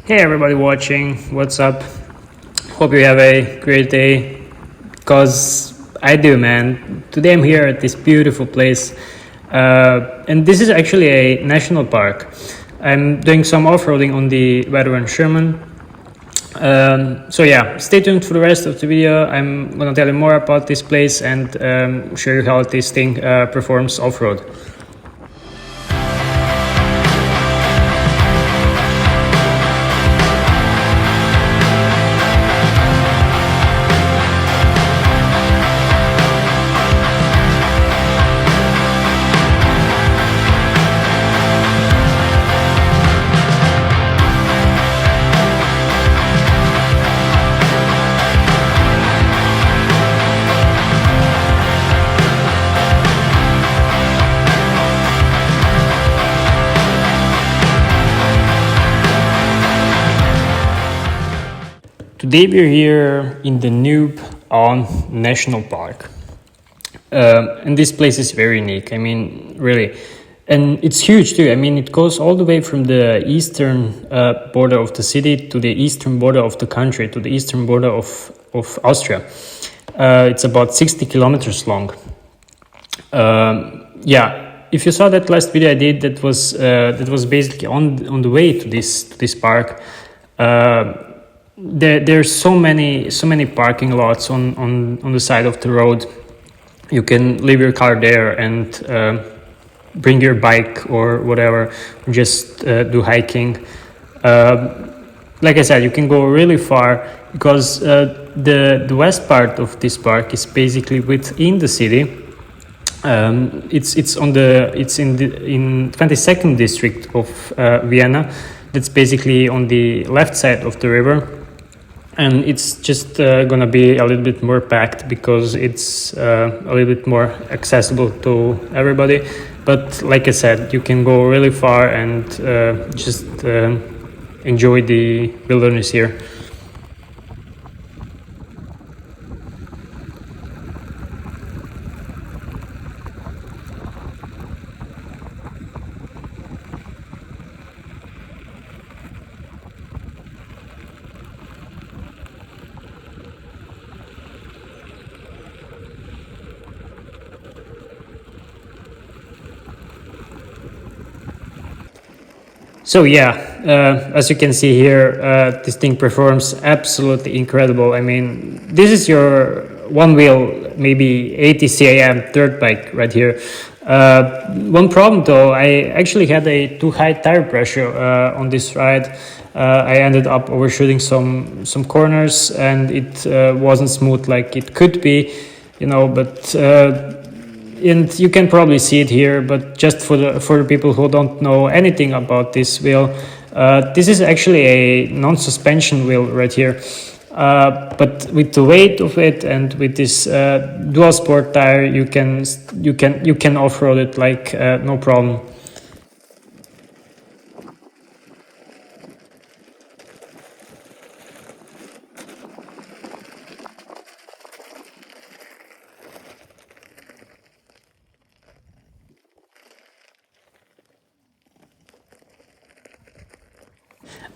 Hey everybody watching, what's up? Hope you have a great day, cause I do, man. Today I'm here at this beautiful place, and this is actually a national park. I'm doing some off-roading on the veteran Sherman. So yeah, stay tuned for the rest of the video. I'm gonna tell you more about this place and show you how this thing performs off-road. Today we're here in the Noob on National Park, and this place is very unique. I mean, really, and it's huge too. I mean, it goes all the way from the eastern border of the city to the eastern border of the country, to the eastern border of Austria. It's about 60 kilometers long. Yeah, if you saw that last video I did, that was basically on the way to this park. There's so many parking lots on the side of the road. You can leave your car there and bring your bike or whatever, just do hiking. Like I said, you can go really far because the west part of this park is basically within the city. It's in 22nd district of Vienna. That's basically on the left side of the river. And it's just gonna be a little bit more packed because it's a little bit more accessible to everybody. But like I said, you can go really far and just enjoy the wilderness here. So yeah, as you can see here, this thing performs absolutely incredible. I mean, this is your one wheel, maybe 80 CAM dirt bike right here. One problem though, I actually had a too high tire pressure on this ride. I ended up overshooting some corners and it wasn't smooth like it could be, you know, but and you can probably see it here, but just for the people who don't know anything about this wheel, this is actually a non-suspension wheel right here. But with the weight of it and with this dual sport tire, you can off-road it like no problem.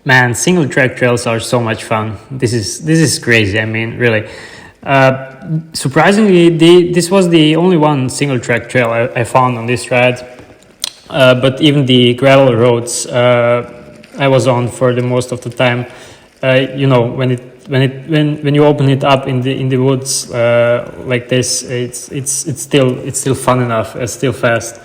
Man, single track trails are so much fun. This is crazy. I mean, really. Surprisingly, this was the only one single track trail I found on this ride. But even the gravel roads I was on for the most of the time. You know, when you open it up in the woods like this, it's still fun enough. It's still fast.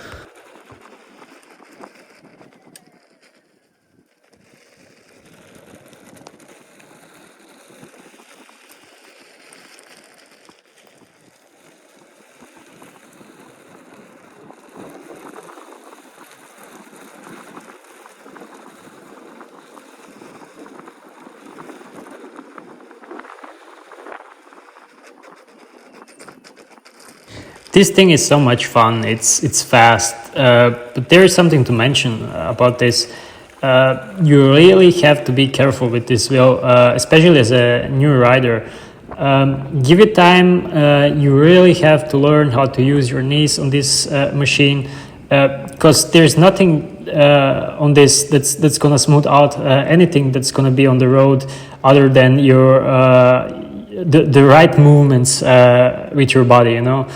This thing is so much fun. It's fast, but there is something to mention about this. You really have to be careful with this wheel, especially as a new rider. Give it time. You really have to learn how to use your knees on this machine, because there's nothing on this that's gonna smooth out anything that's gonna be on the road, other than your the right movements with your body, you know.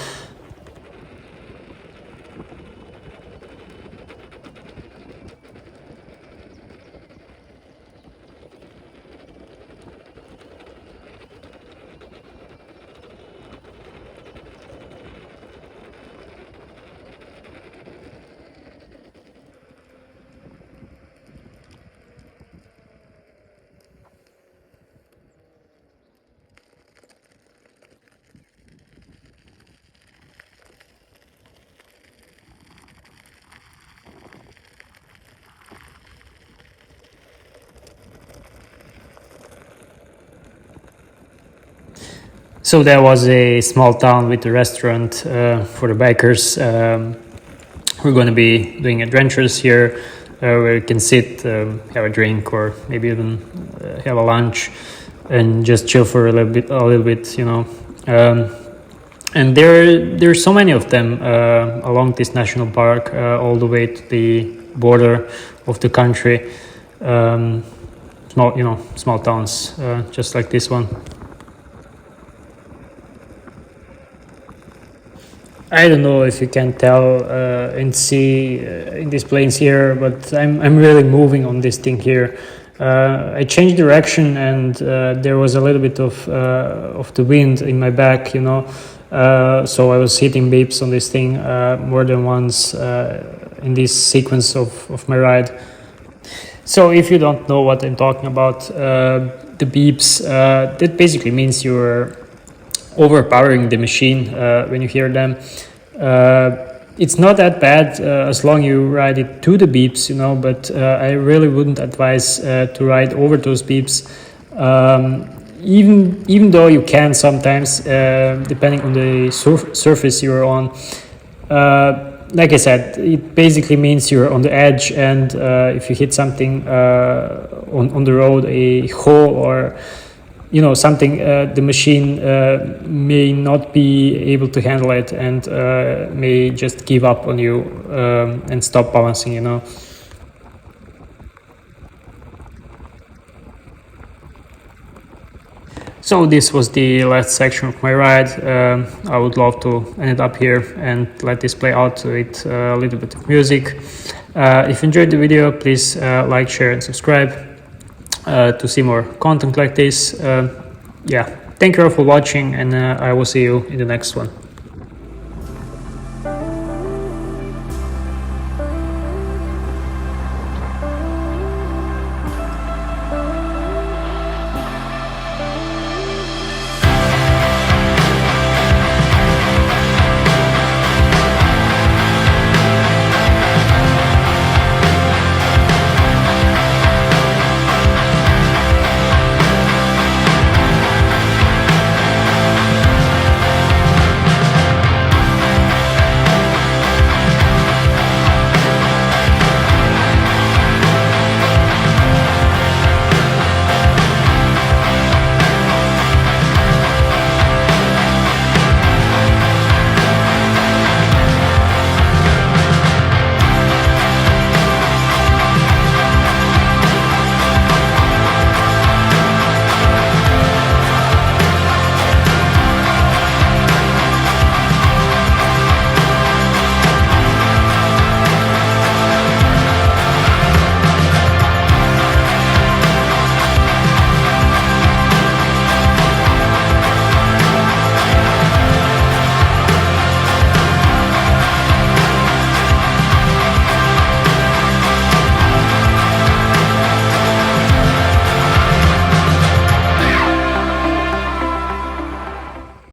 So there was a small town with a restaurant for the bikers. We're going to be doing adventures here, where you can sit, have a drink, or maybe even have a lunch, and just chill for a little bit, you know. And there's so many of them along this national park, all the way to the border of the country. Small towns, just like this one. I don't know if you can tell and see in these planes here, but I'm really moving on this thing here. I changed direction, and there was a little bit of the wind in my back, you know. So I was hitting beeps on this thing more than once in this sequence of my ride. So if you don't know what I'm talking about, the beeps, that basically means you're overpowering the machine when you hear them. It's not that bad as long you ride it to the beeps, you know, but I really wouldn't advise to ride over those beeps, even though you can sometimes, depending on the surface you're on. Like I said, it basically means you're on the edge, and if you hit something on the road, a hole or something, the machine may not be able to handle it, and may just give up on you and stop balancing, you know. So this was the last section of my ride. I would love to end it up here and let this play out with a little bit of music. If you enjoyed the video, please like, share and subscribe to see more content like this. Yeah, thank you all for watching, and I will see you in the next one.